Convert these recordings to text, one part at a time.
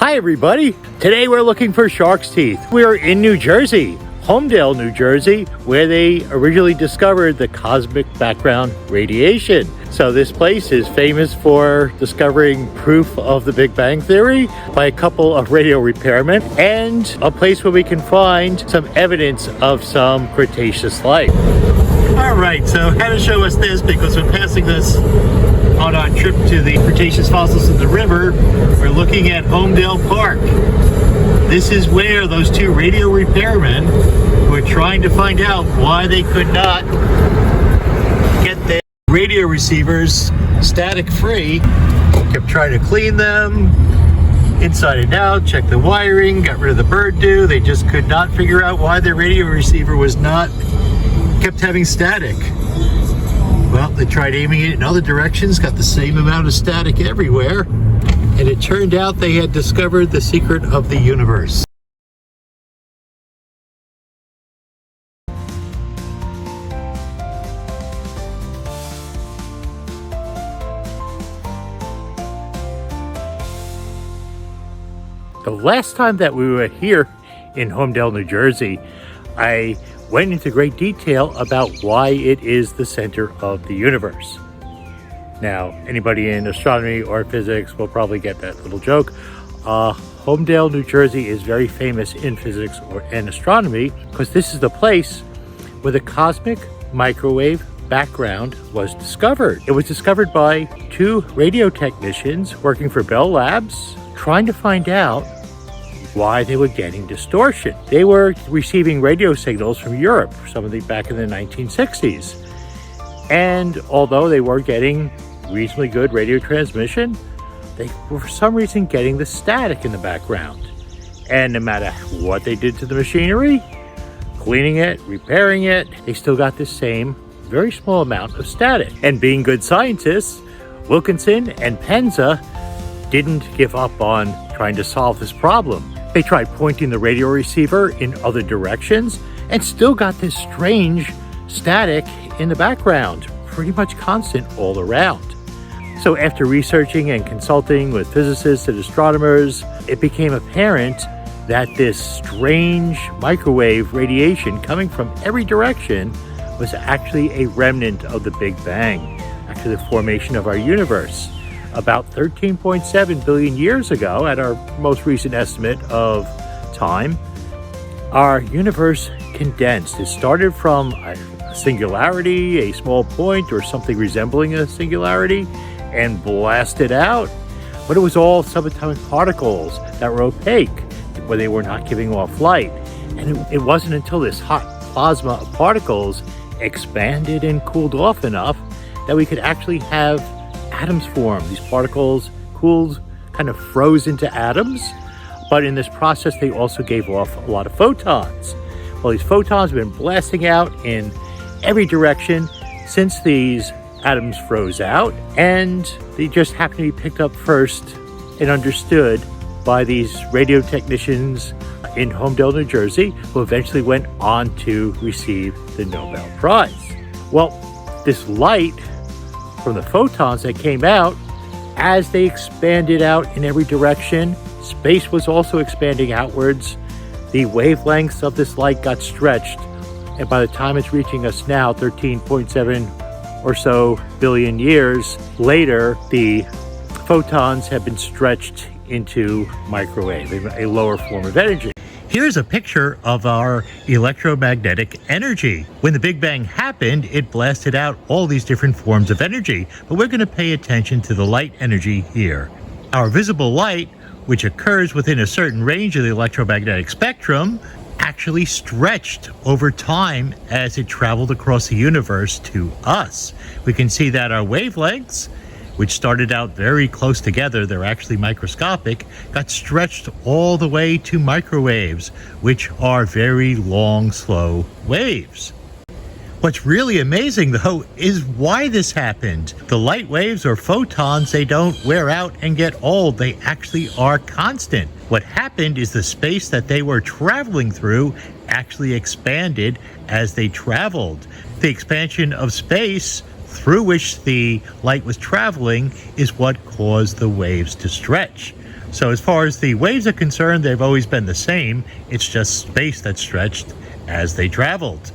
Hi everybody! Today we're looking for shark's teeth. We are in New Jersey, Homedale, New Jersey, where they originally discovered the cosmic background radiation. So this place is famous for discovering proof of the Big Bang Theory by a couple of radio repairmen, and a place where we can find some evidence of some Cretaceous life. Alright, so how to show us this, because we're passing this on our trip to the Cretaceous fossils in the river. We're looking at Homedale Park. This is where those two radio repairmen were trying to find out why they could not get their radio receivers static free. Kept trying to clean them inside and out, check the wiring, got rid of the bird dew. They just could not figure out why their radio receiver kept having static. Well, they tried aiming it in other directions, got the same amount of static everywhere, and it turned out they had discovered the secret of the universe. The last time that we were here in Homedale, New Jersey, I went into great detail about why it is the center of the universe. Now, anybody in astronomy or physics will probably get that little joke. Homedale, New Jersey is very famous in physics and astronomy because this is the place where the cosmic microwave background was discovered. It was discovered by two radio technicians working for Bell Labs, trying to find out why they were getting distortion. They were receiving radio signals from Europe, back in the 1960s. And although they were getting reasonably good radio transmission, they were for some reason getting the static in the background. And no matter what they did to the machinery, cleaning it, repairing it, they still got the same very small amount of static. And being good scientists, Wilkinson and Penza didn't give up on trying to solve this problem. They tried pointing the radio receiver in other directions and still got this strange static in the background, pretty much constant all around. So after researching and consulting with physicists and astronomers, it became apparent that this strange microwave radiation coming from every direction was actually a remnant of the Big Bang, actually the formation of our universe. About 13.7 billion years ago, at our most recent estimate of time, our universe condensed. It started from a singularity, a small point, or something resembling a singularity, and blasted out. But it was all subatomic particles that were opaque, where they were not giving off light. And it wasn't until this hot plasma of particles expanded and cooled off enough that we could actually have atoms form. These particles cooled, kind of froze into atoms, but in this process they also gave off a lot of photons. Well, these photons have been blasting out in every direction since these atoms froze out, and they just happened to be picked up first and understood by these radio technicians in Homedale, New Jersey, who eventually went on to receive the Nobel Prize. Well, this light from the photons that came out, as they expanded out in every direction, space was also expanding outwards. The wavelengths of this light got stretched, and by the time it's reaching us now, 13.7 or so billion years later, the photons have been stretched into microwave, a lower form of energy. Here's a picture of our electromagnetic energy. When the Big Bang happened, it blasted out all these different forms of energy, but we're going to pay attention to the light energy here. Our visible light, which occurs within a certain range of the electromagnetic spectrum, actually stretched over time as it traveled across the universe to us. We can see that our wavelengths, which started out very close together, they're actually microscopic, got stretched all the way to microwaves, which are very long, slow waves. What's really amazing, though, is why this happened. The light waves or photons, they don't wear out and get old. They actually are constant. What happened is the space that they were traveling through actually expanded as they traveled. The expansion of space through which the light was traveling is what caused the waves to stretch. So as far as the waves are concerned, they've always been the same. It's just space that stretched as they traveled.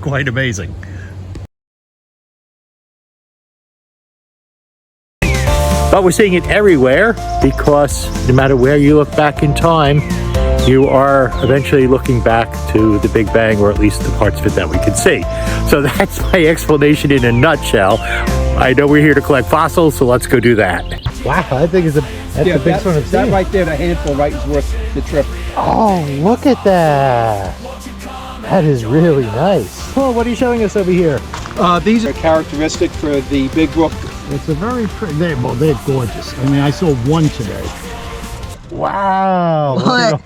Quite amazing. But we're seeing it everywhere because no matter where you look back in time, you are eventually looking back to the Big Bang, or at least the parts of it that we can see. So that's my explanation in a nutshell. I know we're here to collect fossils, so let's go do that. Wow, I think that's the biggest one I've seen. That right there, the handful right is worth the trip. Oh, look at that. That is really nice. Oh, what are you showing us over here? These are characteristic for the Big Brook. It's a very pretty, they're gorgeous. I mean, I saw one today. Wow.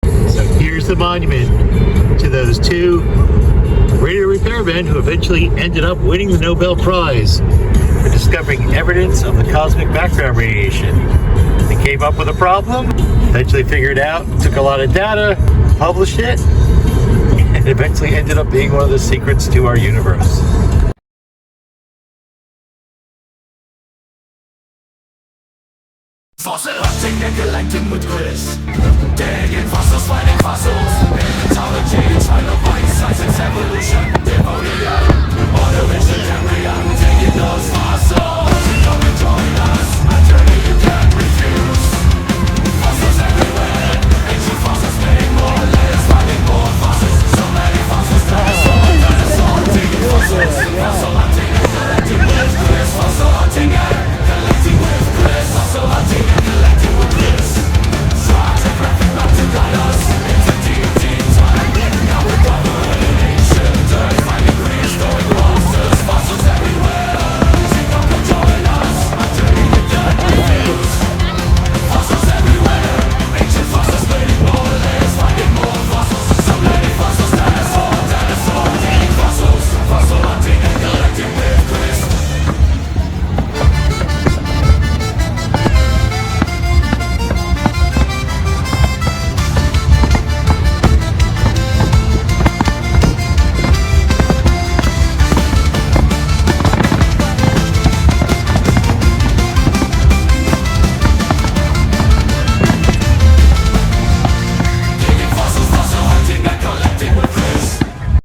So here's the monument to those two radio repairmen who eventually ended up winning the Nobel Prize for discovering evidence of the cosmic background radiation. They came up with a problem, eventually figured it out, took a lot of data, published it, and eventually ended up being one of the secrets to our universe. Fossil hunting and collecting with Chris. Digging fossils, finding fossils. Paleontology, trying to find science and evolution. Devoted, on a mission, and we are taking those